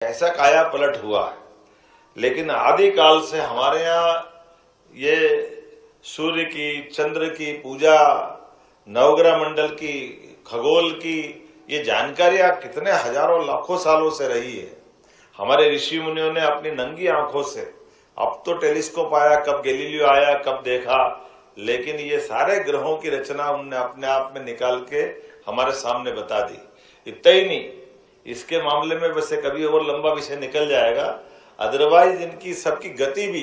ऐसा काया पलट हुआ है। लेकिन आदिकाल से हमारे यहाँ ये सूर्य की, चंद्र की पूजा, नवग्रह मंडल की, खगोल की ये जानकारियां कितने हजारों लाखों सालों से रही है। हमारे ऋषि मुनियों ने अपनी नंगी आंखों से, अब तो टेलीस्कोप आया, कब गैलीलियो आया, कब देखा, लेकिन ये सारे ग्रहों की रचना उनने अपने आप में निकाल के हमारे सामने बता दी। इतना ही नहीं, इसके मामले में वैसे कभी और लंबा विषय निकल जाएगा, अदरवाइज इनकी सबकी गति भी,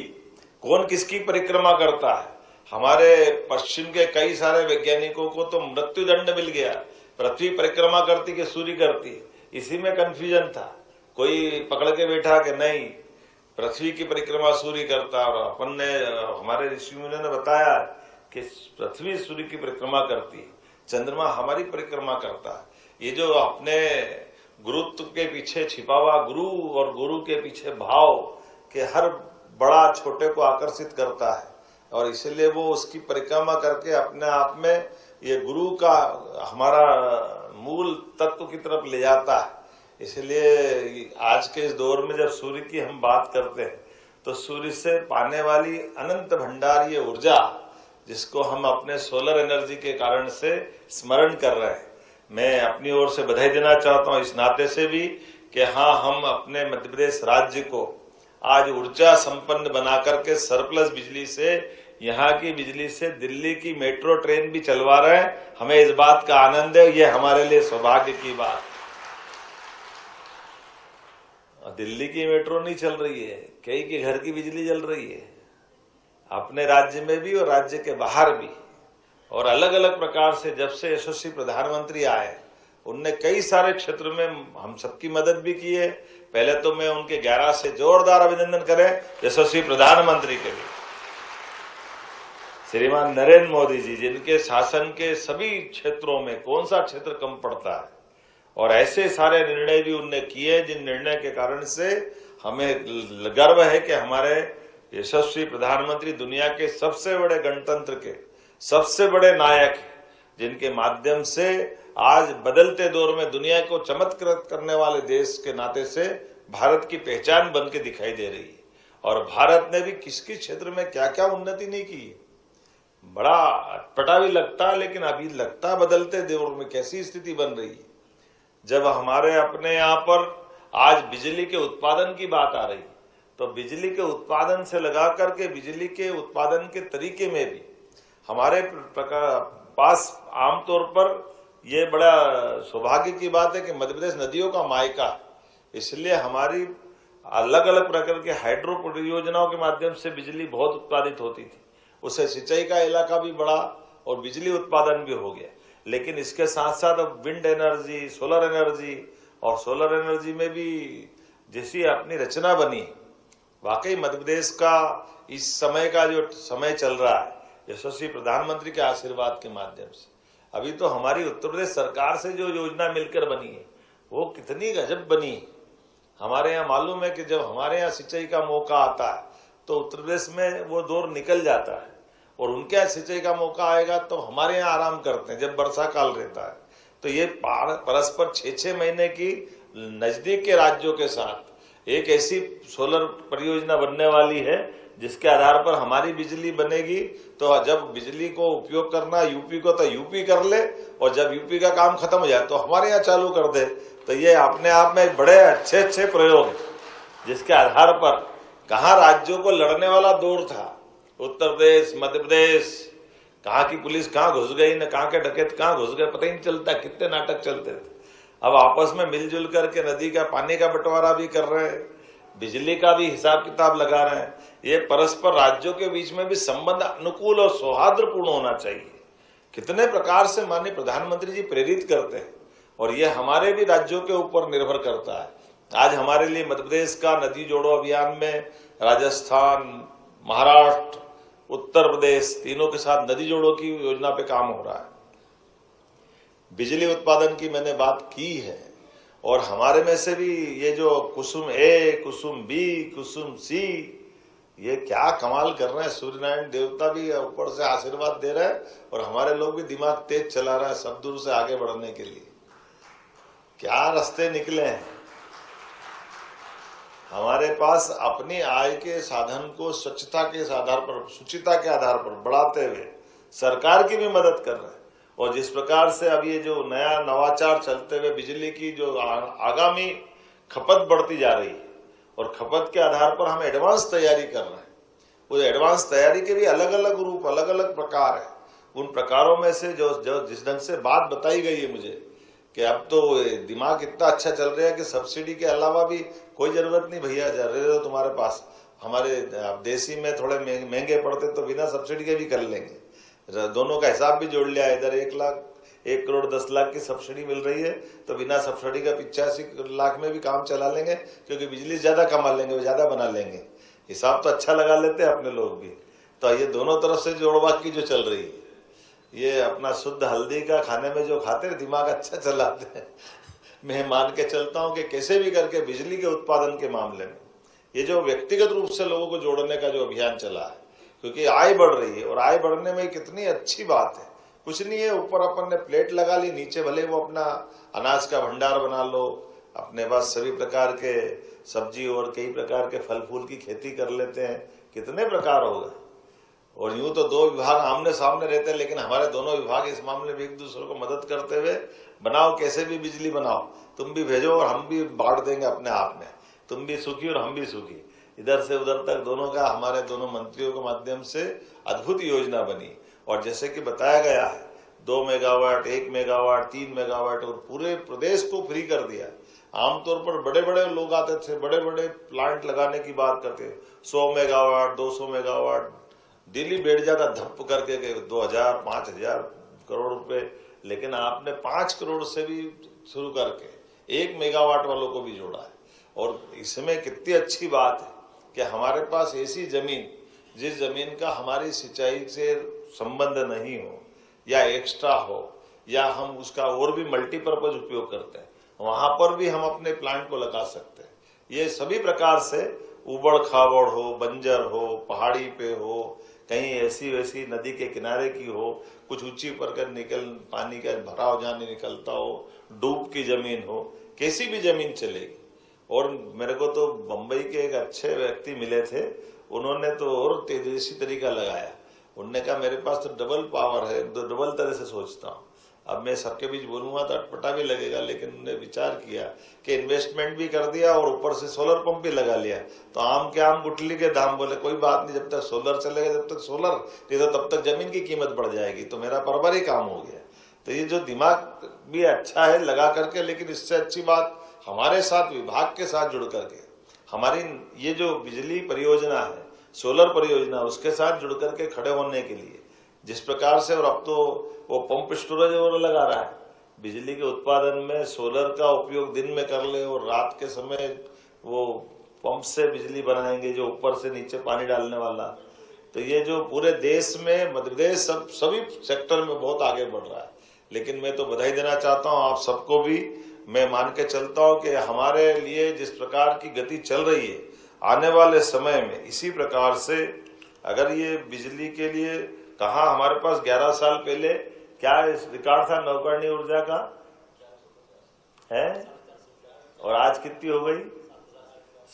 कौन किसकी परिक्रमा करता है। हमारे पश्चिम के कई सारे वैज्ञानिकों को तो मृत्यु दंड मिल गया, पृथ्वी परिक्रमा करती कि सूर्य करती, इसी में कंफ्यूजन था। कोई पकड़ के बैठा कि नहीं, पृथ्वी की परिक्रमा सूर्य करता, और अपन ने, हमारे ऋषि मुनियों ने बताया कि पृथ्वी सूर्य की परिक्रमा करती है, चंद्रमा हमारी परिक्रमा करता है। ये जो अपने गुरुत्व के पीछे छिपा हुआ गुरु और गुरु के पीछे भाव के हर बड़ा छोटे को आकर्षित करता है, और इसलिए वो उसकी परिक्रमा करके अपने आप में ये गुरु का हमारा मूल तत्व की तरफ ले जाता है। इसलिए आज के इस दौर में जब सूर्य की हम बात करते हैं तो सूर्य से पाने वाली अनंत भंडार ये ऊर्जा, जिसको हम अपने सोलर एनर्जी के कारण से स्मरण कर रहे हैं, मैं अपनी ओर से बधाई देना चाहता हूं इस नाते से भी कि हाँ, हम अपने मध्य प्रदेश राज्य को आज ऊर्जा संपन्न बना करके सरप्लस बिजली से, यहाँ की बिजली से दिल्ली की मेट्रो ट्रेन भी चलवा रहे हैं। हमें इस बात का आनंद है, ये हमारे लिए सौभाग्य की बात। दिल्ली की मेट्रो नहीं चल रही है, कई के घर की बिजली चल रही है, अपने राज्य में भी और राज्य के बाहर भी। और अलग अलग प्रकार से जब से यशस्वी प्रधानमंत्री आए, उनने कई सारे क्षेत्र में हम सबकी मदद भी की है। पहले तो मैं उनके 11 से जोरदार अभिनंदन करें यशस्वी प्रधानमंत्री के लिए, श्रीमान नरेंद्र मोदी जी, जिनके शासन के सभी क्षेत्रों में कौन सा क्षेत्र कम पड़ता है, और ऐसे सारे निर्णय भी उनने किए जिन निर्णय के कारण से हमें गर्व है कि हमारे यशस्वी प्रधानमंत्री दुनिया के सबसे बड़े गणतंत्र के सबसे बड़े नायक हैं, जिनके माध्यम से आज बदलते दौर में दुनिया को चमत्कृत करने वाले देश के नाते से भारत की पहचान बन के दिखाई दे रही है। और भारत ने भी किस किस क्षेत्र में क्या क्या उन्नति नहीं की, बड़ा अटपटा भी लगता है, लेकिन अभी लगता है बदलते दौर में कैसी स्थिति बन रही है। जब हमारे अपने यहाँ पर आज बिजली के उत्पादन की बात आ रही, तो बिजली के उत्पादन से लगा करके बिजली के उत्पादन के तरीके में भी हमारे पास आमतौर पर ये बड़ा सौभाग्य की बात है कि मध्य प्रदेश नदियों का मायका, इसलिए हमारी अलग अलग प्रकार के हाइड्रो परियोजनाओं के माध्यम से बिजली बहुत उत्पादित होती थी। उससे सिंचाई का इलाका भी बढ़ा और बिजली उत्पादन भी हो गया। लेकिन इसके साथ साथ अब विंड एनर्जी, सोलर एनर्जी, और सोलर एनर्जी में भी जैसी अपनी रचना बनी, वाकई मध्य प्रदेश का इस समय का जो समय चल रहा है यशस्वी प्रधानमंत्री के आशीर्वाद के माध्यम से, अभी तो हमारी उत्तर प्रदेश सरकार से जो योजना मिलकर बनी है वो कितनी गजब बनी है। हमारे यहाँ मालूम है कि जब हमारे यहाँ सिंचाई का मौका आता है तो उत्तर प्रदेश में वो दौर निकल जाता है, और उनके यहाँ सिंचाई का मौका आएगा तो हमारे यहाँ आराम करते हैं जब वर्षा काल रहता है। तो ये परस्पर 6-6 महीने की नजदीक के राज्यों के साथ एक ऐसी सोलर परियोजना बनने वाली है जिसके आधार पर हमारी बिजली बनेगी। तो जब बिजली को उपयोग करना यूपी को, तो यूपी कर ले, और जब यूपी का काम खत्म हो जाए तो हमारे यहाँ चालू कर दे। तो ये अपने आप में बड़े अच्छे अच्छे प्रयोग, जिसके आधार पर कहाँ राज्यों को लड़ने वाला दौर था, उत्तर प्रदेश, मध्य प्रदेश, कहाँ की पुलिस कहाँ घुस गई, न कहाँ के डकैत कहाँ घुस गए, पता ही नहीं चलता, कितने नाटक चलते थे। अब आपस में मिलजुल करके नदी का पानी का बंटवारा भी कर रहे हैं, बिजली का भी हिसाब किताब लगा रहे हैं। ये परस्पर राज्यों के बीच में भी संबंध अनुकूल और सौहार्दपूर्ण होना चाहिए। कितने प्रकार से माननीय प्रधानमंत्री जी प्रेरित करते हैं, और ये हमारे भी राज्यों के ऊपर निर्भर करता है। आज हमारे लिए मध्य प्रदेश का नदी जोड़ो अभियान में राजस्थान, महाराष्ट्र, उत्तर प्रदेश तीनों के साथ नदी जोड़ो की योजना पे काम हो रहा है। बिजली उत्पादन की मैंने बात की है, और हमारे में से भी ये जो कुसुम ए, कुसुम बी, कुसुम सी, ये क्या कमाल कर रहे हैं। सूर्यनारायण देवता भी ऊपर से आशीर्वाद दे रहे हैं, और हमारे लोग भी दिमाग तेज चला रहे हैं सब दूर से आगे बढ़ने के लिए। क्या रास्ते निकले हैं। हमारे पास अपनी आय के साधन को स्वच्छता के आधार पर, शुचिता के आधार पर बढ़ाते हुए सरकार की भी मदद कर रहे हैं। और जिस प्रकार से अब ये जो नया नवाचार चलते हुए बिजली की जो आगामी खपत बढ़ती जा रही है और खपत के आधार पर हम एडवांस तैयारी कर रहे हैं। वो एडवांस तैयारी के भी अलग अलग रूप, अलग अलग प्रकार है। उन प्रकारों में से जो जिस ढंग से बात बताई गई है मुझे कि अब तो दिमाग इतना अच्छा चल रहा है कि सब्सिडी के अलावा भी कोई जरूरत नहीं भैया, रहे तुम्हारे पास। हमारे देसी में थोड़े महंगे पड़ते तो बिना सब्सिडी के भी कर लेंगे। दोनों का हिसाब भी जोड़ लिया, इधर 1 करोड़ 10 लाख की सब्सिडी मिल रही है तो बिना सब्सिडी का 85 लाख में भी काम चला लेंगे, क्योंकि बिजली ज्यादा कमा लेंगे, वो ज्यादा बना लेंगे। हिसाब तो अच्छा लगा लेते हैं अपने लोग भी। तो ये दोनों तरफ से जोड़बाग की जो चल रही है, ये अपना शुद्ध हल्दी का खाने में जो खाते हैं दिमाग अच्छा चलाते हैं। मैं मान के चलता हूं कि कैसे भी करके बिजली के उत्पादन के मामले में ये जो व्यक्तिगत रूप से लोगों को जोड़ने का जो अभियान चला है, क्योंकि आय बढ़ रही है और आय बढ़ने में कितनी अच्छी बात है। कुछ नहीं है, ऊपर अपन ने प्लेट लगा ली, नीचे भले वो अपना अनाज का भंडार बना लो, अपने पास सभी प्रकार के सब्जी और कई प्रकार के फल फूल की खेती कर लेते हैं। कितने प्रकार होगा। और यूं तो 2 विभाग आमने सामने रहते हैं, लेकिन हमारे दोनों विभाग इस मामले में एक दूसरे को मदद करते हुए बनाओ, कैसे भी बिजली बनाओ, तुम भी भेजो और हम भी बांट देंगे अपने आप में। तुम भी सुखी और हम भी सुखी। इधर से उधर तक दोनों का हमारे दोनों मंत्रियों के माध्यम से अद्भुत योजना बनी। और जैसे कि बताया गया है 2 मेगावाट, 1 मेगावाट, 3 मेगावाट और पूरे प्रदेश को फ्री कर दिया। आमतौर पर बड़े बड़े लोग आते थे, बड़े बड़े प्लांट लगाने की बात करते, 100 मेगावाट 200 मेगावाट दिल्ली बैठ जाता धप करके 2000 5000 करोड़ रुपए। लेकिन आपने 5 करोड़ से भी शुरू करके 1 मेगावाट वालों को भी जोड़ा है। और इसमें कितनी अच्छी बात है कि हमारे पास ऐसी जमीन, जिस जमीन का हमारी सिंचाई से संबंध नहीं हो या एक्स्ट्रा हो या हम उसका और भी मल्टीपर्पज उपयोग करते हैं, वहां पर भी हम अपने प्लांट को लगा सकते हैं। ये सभी प्रकार से उबड़ खाबड़ हो, बंजर हो, पहाड़ी पे हो, कहीं ऐसी वैसी नदी के किनारे की हो, कुछ ऊंची पर कर पानी का भराव जाने निकलता हो, डूब की जमीन हो, कैसी भी जमीन चलेगी। और मेरे को तो बंबई के एक अच्छे व्यक्ति मिले थे, उन्होंने तो और तेजस्वी तरीका लगाया। उन्होंने कहा मेरे पास तो डबल पावर है, तो डबल तरह से सोचता हूँ। अब मैं सबके बीच बोलूंगा तो अटपटा भी लगेगा, लेकिन उन्होंने विचार किया कि इन्वेस्टमेंट भी कर दिया और ऊपर से सोलर पंप भी लगा लिया। तो आम के आम गुटली के दाम, बोले कोई बात नहीं, जब तक सोलर चलेगा जब तक सोलर, नहीं तो तब तक जमीन की कीमत बढ़ जाएगी। तो मेरा बराबर ही काम हो गया। तो ये जो दिमाग भी अच्छा है लगा करके, लेकिन इससे अच्छी बात हमारे साथ विभाग के साथ जुड़ करके हमारी ये जो बिजली परियोजना है, सोलर परियोजना, उसके साथ जुड़ करके खड़े होने के लिए जिस प्रकार से, और अब तो वो पंप स्टोरेज और लगा रहा है बिजली के उत्पादन में, सोलर का उपयोग दिन में कर ले और रात के समय वो पंप से बिजली बनाएंगे जो ऊपर से नीचे पानी डालने वाला। तो ये जो पूरे देश में मध्य प्रदेश सभी सेक्टर में बहुत आगे बढ़ रहा है। लेकिन मैं तो बधाई देना चाहता हूँ आप सबको भी। मैं मान के चलता हूँ कि हमारे लिए जिस प्रकार की गति चल रही है, आने वाले समय में इसी प्रकार से अगर ये बिजली के लिए कहा, हमारे पास 11 साल पहले क्या रिकॉर्ड था नवकरणीय ऊर्जा का है, और आज कितनी हो गई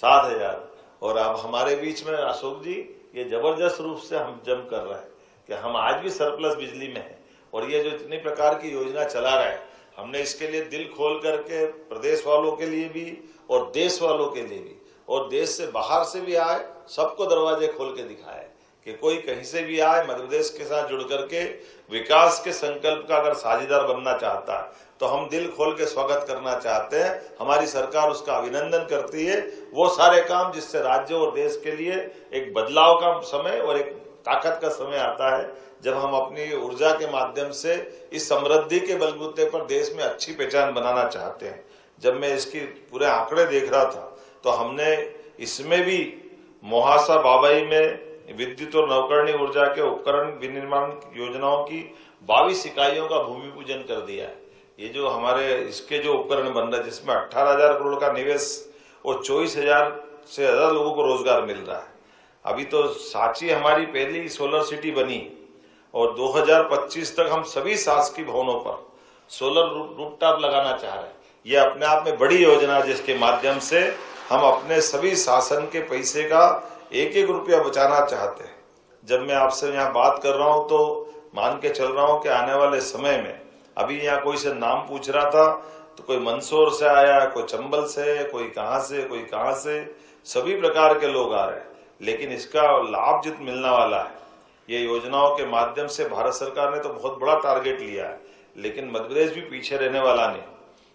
7000। और अब हमारे बीच में अशोक जी ये जबरदस्त रूप से हम जम कर रहे हैं कि हम आज भी सरप्लस बिजली में हैं। और ये जो इतनी प्रकार की योजना चला रहा है, हमने इसके लिए दिल खोल करके प्रदेश वालों के लिए भी और देश वालों के लिए भी और देश से बाहर से भी आए, सबको दरवाजे खोल के दिखाए कि कोई कहीं से भी आए, मध्य प्रदेश के साथ जुड़ करके विकास के संकल्प का अगर साझेदार बनना चाहता है तो हम दिल खोल के स्वागत करना चाहते हैं। हमारी सरकार उसका अभिनंदन करती है। वो सारे काम जिससे राज्य और देश के लिए एक बदलाव का समय और एक ताकत का समय आता है, जब हम अपनी ऊर्जा के माध्यम से इस समृद्धि के बलबूते पर देश में अच्छी पहचान बनाना चाहते हैं। जब मैं इसकी पूरे आंकड़े देख रहा था तो हमने इसमें भी मोहासा बाबई में विद्युत और नवकरणीय ऊर्जा के उपकरण विनिर्माण योजनाओं की 22 इकाइयों का भूमि पूजन कर दिया है। ये जो हमारे इसके जो उपकरण बन रहे हैं, जिसमें 18,000 करोड़ का निवेश और 24,000 से ज्यादा लोगों को रोजगार मिल रहा है। अभी तो सांची हमारी पहली सोलर सिटी बनी और 2025 तक हम सभी शासकीय भवनों पर सोलर रूफटॉप लगाना चाह रहे हैं। ये अपने आप में बड़ी योजना है, जिसके माध्यम से हम अपने सभी शासन के पैसे का एक एक रुपया बचाना चाहते हैं। जब मैं आपसे यहाँ बात कर रहा हूँ तो मान के चल रहा हूँ कि आने वाले समय में, अभी यहाँ कोई से नाम पूछ रहा था तो कोई मंदसौर से आया, कोई चंबल से, कोई कहाँ से, सभी प्रकार के लोग आ रहे हैं। लेकिन इसका लाभ जित मिलने वाला है, ये योजनाओं के माध्यम से भारत सरकार ने तो बहुत बड़ा टारगेट लिया है, लेकिन मध्य प्रदेश भी पीछे रहने वाला नहीं।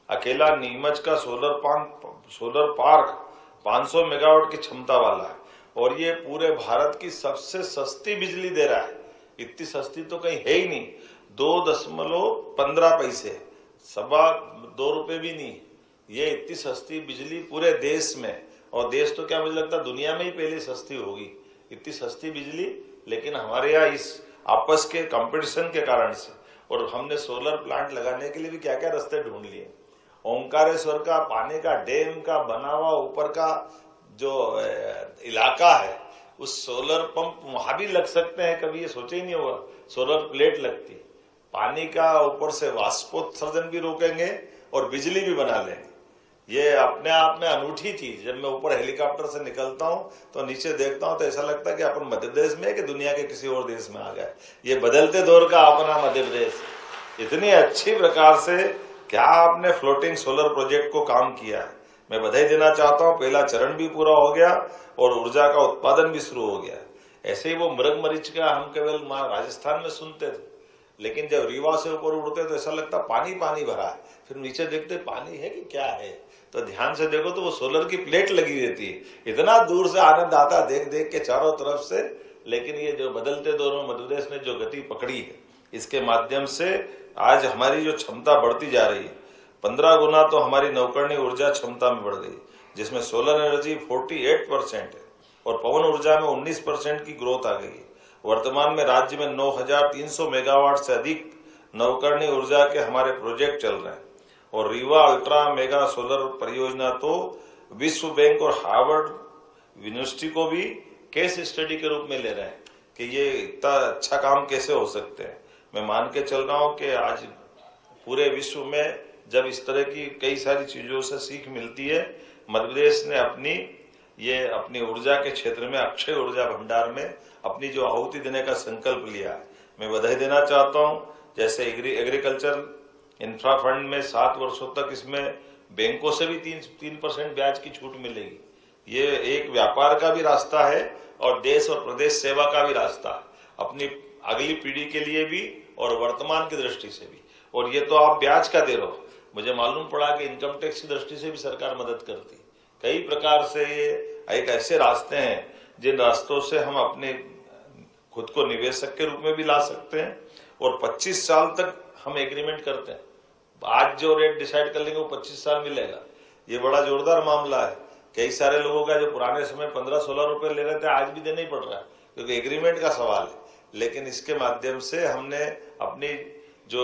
अकेला नीमच का सोलर पार्क 500 मेगावाट की क्षमता वाला है और ये पूरे भारत की सबसे सस्ती बिजली दे रहा है। इतनी सस्ती तो कहीं है ही नहीं, 2.15 पैसे, 2.25 रुपए भी नहीं। ये इतनी सस्ती बिजली पूरे देश में, और देश तो क्या मुझे लगता है दुनिया में ही पहले सस्ती होगी, इतनी सस्ती बिजली। लेकिन हमारे यहाँ इस आपस के कंपटीशन के कारण से, और हमने सोलर प्लांट लगाने के लिए भी क्या क्या रास्ते ढूंढ लिए। ओंकारेश्वर का पानी का डैम का बना हुआ ऊपर का जो इलाका है, उस सोलर पंप वहां भी लग सकते हैं, कभी ये सोचे ही नहीं होगा। सोलर प्लेट लगती, पानी का ऊपर से वाष्पोत्सर्जन भी रोकेंगे और बिजली भी बना लेंगे। ये अपने आप में अनूठी चीज। जब मैं ऊपर हेलीकॉप्टर से निकलता हूँ तो नीचे देखता हूँ तो ऐसा लगता है कि अपन मध्य प्रदेश में है कि दुनिया के किसी और देश में आ गए। ये बदलते दौर का अपना मध्य प्रदेश, इतनी अच्छी प्रकार से क्या आपने फ्लोटिंग सोलर प्रोजेक्ट को काम किया है। मैं बधाई देना चाहता हूँ, पहला चरण भी पूरा हो गया और ऊर्जा का उत्पादन भी शुरू हो गया। ऐसे ही वो मृग मरीच का हम केवल राजस्थान में सुनते थे, लेकिन जब रीवा से ऊपर उड़ते तो ऐसा लगता पानी पानी भरा है, फिर नीचे देखते पानी है कि क्या है, तो ध्यान से देखो तो वो सोलर की प्लेट लगी रहती है। इतना दूर से आनंद आता देख देख के चारों तरफ से। लेकिन ये जो बदलते दौर में मध्य प्रदेश ने जो गति पकड़ी है, इसके माध्यम से आज हमारी जो क्षमता बढ़ती जा रही है, 15 गुना तो हमारी नवकरणीय ऊर्जा क्षमता में बढ़ गई, जिसमें सोलर एनर्जी 48% है और पवन ऊर्जा में 19% की ग्रोथ आ गई। वर्तमान में राज्य में 9,300 मेगावाट से अधिक नवकरणीय ऊर्जा के हमारे प्रोजेक्ट चल रहे हैं और रीवा अल्ट्रा मेगा सोलर परियोजना तो विश्व बैंक और हार्वर्ड यूनिवर्सिटी को भी केस स्टडी के रूप में ले रहे हैं कि ये इतना अच्छा काम कैसे हो सकते हैं। मैं मान के चल रहा हूं कि आज पूरे विश्व में जब इस तरह की कई सारी चीजों से सीख मिलती है, मध्य प्रदेश ने अपनी ऊर्जा के क्षेत्र में अक्षय ऊर्जा भंडार में अपनी जो आहुति देने का संकल्प लिया है, मैं बधाई देना चाहता हूं। जैसे एग्रीकल्चर इंफ्रा फंड में 7 वर्षों तक इसमें बैंकों से भी 3% ब्याज की छूट मिलेगी। ये एक व्यापार का भी रास्ता है और देश और प्रदेश सेवा का भी रास्ता है, अपनी अगली पीढ़ी के लिए भी और वर्तमान की दृष्टि से भी। और ये तो आप ब्याज का दे रहे हो, मुझे मालूम पड़ा कि इनकम टैक्स की दृष्टि से भी सरकार मदद करती। कई प्रकार से ये एक ऐसे रास्ते हैं जिन रास्तों से हम अपने खुद को निवेशक के रूप में भी ला सकते हैं और 25 साल तक हम एग्रीमेंट करते हैं। आज जो रेट डिसाइड कर लेंगे वो 25 साल मिलेगा। ये बड़ा जोरदार मामला है। कई सारे लोगों का जो पुराने समय 15-16 रुपए ले रहे थे आज भी देना ही पड़ रहा है, क्योंकि एग्रीमेंट का सवाल है। लेकिन इसके माध्यम से हमने अपनी जो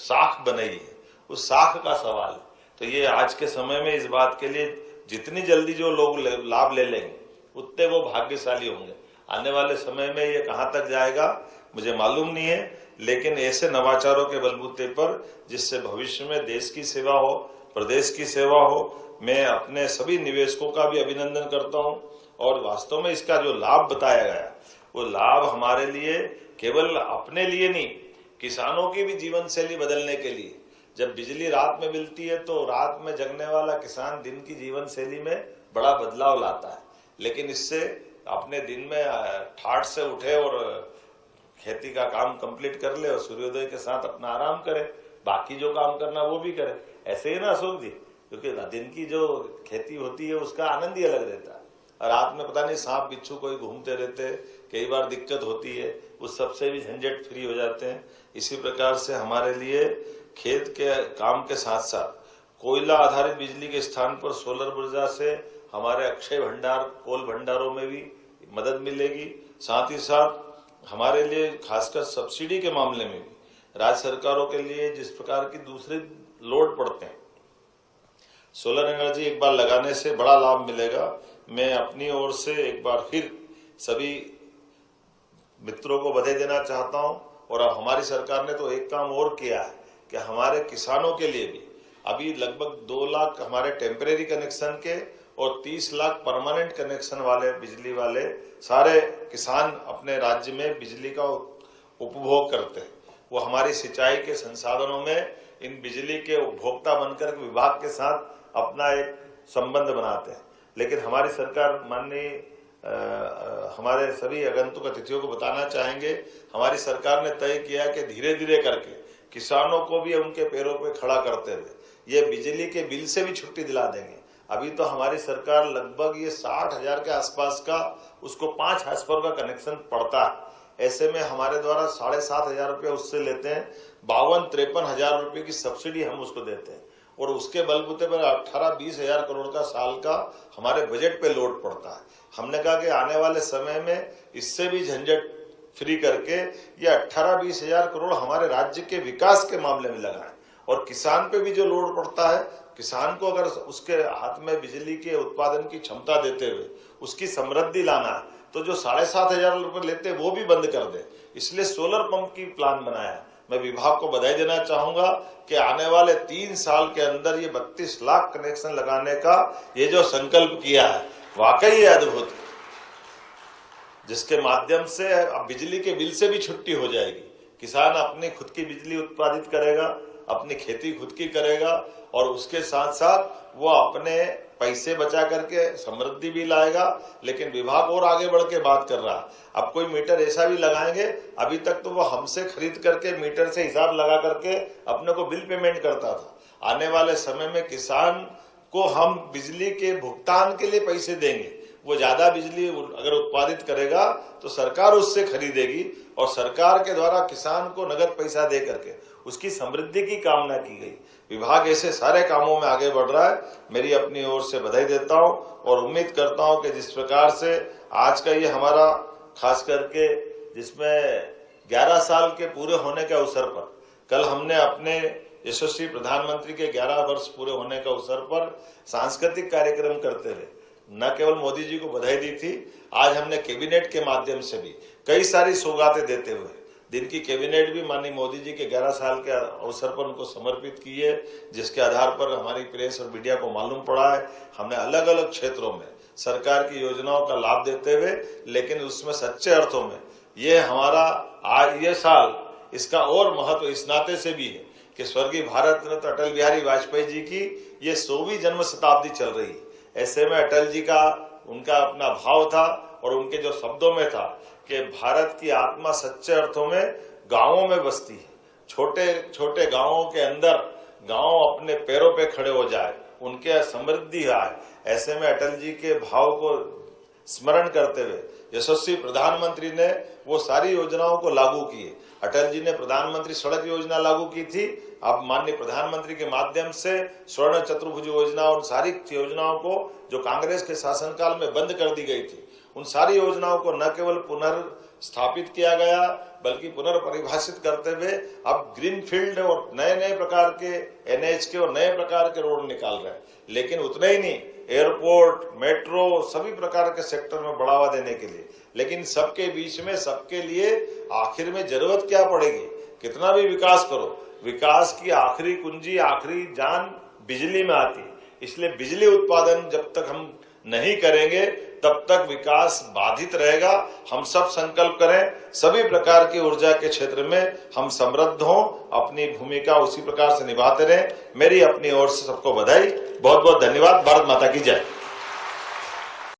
साख बनाई है उस साख का सवाल है। तो ये आज के समय में इस बात के लिए जितनी जल्दी जो लोग लाभ ले लेंगे उतने वो भाग्यशाली होंगे। आने वाले समय में ये कहां तक जाएगा मुझे मालूम नहीं है, लेकिन ऐसे नवाचारों के बलबूते पर जिससे भविष्य में देश की सेवा हो, प्रदेश की सेवा हो, मैं अपने सभी निवेशकों का भी अभिनंदन करता हूं। और वास्तव में इसका जो लाभ बताया गया वो लाभ हमारे लिए केवल अपने लिए नहीं, किसानों की भी जीवन शैली बदलने के लिए। जब बिजली रात में मिलती है तो रात में जगने वाला किसान दिन की जीवन शैली में बड़ा बदलाव लाता है। लेकिन इससे अपने दिन में ठाठ से उठे और खेती का काम कंप्लीट कर ले और सूर्योदय के साथ अपना आराम करे, बाकी जो काम करना वो भी करे। ऐसे ही ना अशोक जी, क्योंकि दिन की जो खेती होती है उसका आनंद ही अलग रहता है और रात में पता नहीं सांप बिच्छू कोई घूमते रहते, कई बार दिक्कत होती है, उस सबसे भी झंझट फ्री हो जाते हैं। इसी प्रकार से हमारे लिए खेत के काम के साथ साथ कोयला आधारित बिजली के स्थान पर सोलर ऊर्जा से हमारे अक्षय भंडार कोल भंडारों में भी मदद मिलेगी। साथ ही साथ हमारे लिए खासकर सब्सिडी के मामले में भी राज्य सरकारों के लिए जिस प्रकार की दूसरे लोड पड़ते हैं, सोलर एनर्जी एक बार लगाने से बड़ा लाभ मिलेगा। मैं अपनी ओर से एक बार फिर सभी मित्रों को बधाई देना चाहता हूं। और अब हमारी सरकार ने तो एक काम और किया है कि हमारे किसानों के लिए भी अभी लगभग 2 लाख हमारे टेम्परेरी कनेक्शन के और 30 लाख परमानेंट कनेक्शन वाले बिजली वाले सारे किसान अपने राज्य में बिजली का उपभोग करते हैं। वो हमारी सिंचाई के संसाधनों में इन बिजली के उपभोक्ता बनकर विभाग के साथ अपना एक संबंध बनाते हैं। लेकिन हमारी सरकार, माननीय हमारे सभी आगंतुक अतिथियों को बताना चाहेंगे, हमारी सरकार ने तय किया कि धीरे धीरे करके किसानों को भी उनके पैरों पे खड़ा करते हुए ये बिजली के बिल से भी छुट्टी दिला देंगे। अभी तो हमारी सरकार लगभग ये 60,000 के आसपास का उसको 5 हाउस पावर का कनेक्शन पड़ता है। ऐसे में हमारे द्वारा 7,500 रुपये उससे लेते हैं, 52-53 हजार रुपये की सब्सिडी हम उसको देते हैं और उसके बलबूते पर 18-20 हजार करोड़ का साल का हमारे बजट पे लोड पड़ता है। हमने कहा कि आने वाले समय में इससे भी झंझट फ्री करके ये 18-20 हजार करोड़ हमारे राज्य के विकास के मामले में लगाएं और किसान पे भी जो लोड पड़ता है, किसान को अगर उसके हाथ में बिजली के उत्पादन की क्षमता देते हुए उसकी समृद्धि लाना है तो जो 7,500 रुपये लेते वो भी बंद कर दे। इसलिए सोलर पंप की प्लान बनाया। मैं विभाग को बधाई देना चाहूंगा कि आने वाले 3 साल के अंदर ये 32 लाख कनेक्शन लगाने का ये जो संकल्प किया है वाकई ये अद्भुत है, जिसके माध्यम से अब बिजली के बिल से भी छुट्टी हो जाएगी। किसान अपनी खुद की बिजली उत्पादित करेगा, अपनी खेती खुद की करेगा और उसके साथ साथ वो अपने पैसे बचा करके समृद्धि भी लाएगा। लेकिन विभाग और आगे बढ़ के बात कर रहा है। अब कोई मीटर ऐसा भी लगाएंगे, अभी तक तो वो हमसे खरीद करके मीटर से हिसाब लगा करके अपने को बिल पेमेंट करता था। आने वाले समय में किसान को हम बिजली के भुगतान के लिए पैसे देंगे। वो ज्यादा बिजली अगर उत्पादित करेगा तो सरकार उससे खरीदेगी और सरकार के द्वारा किसान को नगद पैसा दे करके उसकी समृद्धि की कामना की गई। विभाग ऐसे सारे कामों में आगे बढ़ रहा है। मेरी अपनी ओर से बधाई देता हूं और उम्मीद करता हूं कि जिस प्रकार से आज का ये हमारा खास करके जिसमें 11 साल के पूरे होने के अवसर पर कल हमने अपने यशस्वी प्रधानमंत्री के 11 वर्ष पूरे होने के अवसर पर सांस्कृतिक कार्यक्रम करते हुए न केवल मोदी जी को बधाई दी थी, आज हमने कैबिनेट के माध्यम से भी कई सारी सौगातें देते हुए दिन की कैबिनेट भी माननीय मोदी जी के 11 साल के अवसर पर उनको समर्पित की है, जिसके आधार पर हमारी प्रेस और मीडिया को मालूम पड़ा है। हमने अलग अलग क्षेत्रों में सरकार की योजनाओं का लाभ देते हुए, लेकिन उसमें सच्चे अर्थों में ये हमारा आज ये साल इसका और महत्व इस नाते से भी है कि स्वर्गीय भारत रत्न अटल बिहारी वाजपेयी जी की ये 100वीं जन्म शताब्दी चल रही है। ऐसे में अटल जी का उनका अपना भाव था और उनके जो शब्दों में था कि भारत की आत्मा सच्चे अर्थों में गांवों में बसती है। छोटे छोटे गांवों के अंदर गांव अपने पैरों पे खड़े हो जाए, उनके समृद्धि आए। ऐसे में अटल जी के भाव को स्मरण करते हुए यशस्वी प्रधानमंत्री ने वो सारी योजनाओं को लागू किए। अटल जी ने प्रधानमंत्री सड़क योजना लागू की थी, अब माननीय प्रधानमंत्री के माध्यम से स्वर्ण चतुर्भुज योजना और सारी योजनाओं को जो कांग्रेस के शासनकाल में बंद कर दी गई थी, उन सारी योजनाओं को न केवल पुनर्स्थापित किया गया बल्कि पुनर्परिभाषित करते हुए अब ग्रीनफील्ड और नए नए प्रकार के एनएच के और नए प्रकार के रोड निकाल रहे हैं। लेकिन उतना ही नहीं, एयरपोर्ट, मेट्रो सभी प्रकार के सेक्टर में बढ़ावा देने के लिए। लेकिन सबके बीच में सबके लिए आखिर में जरूरत क्या पड़ेगी? कितना भी विकास करो, विकास की आखिरी कुंजी, आखिरी जान बिजली में आती है। इसलिए बिजली उत्पादन जब तक हम नहीं करेंगे तब तक विकास बाधित रहेगा। हम सब संकल्प करें, सभी प्रकार की ऊर्जा के क्षेत्र में हम समृद्ध हों, अपनी भूमिका उसी प्रकार से निभाते रहें। मेरी अपनी ओर से सबको बधाई, बहुत बहुत धन्यवाद। भारत माता की जय।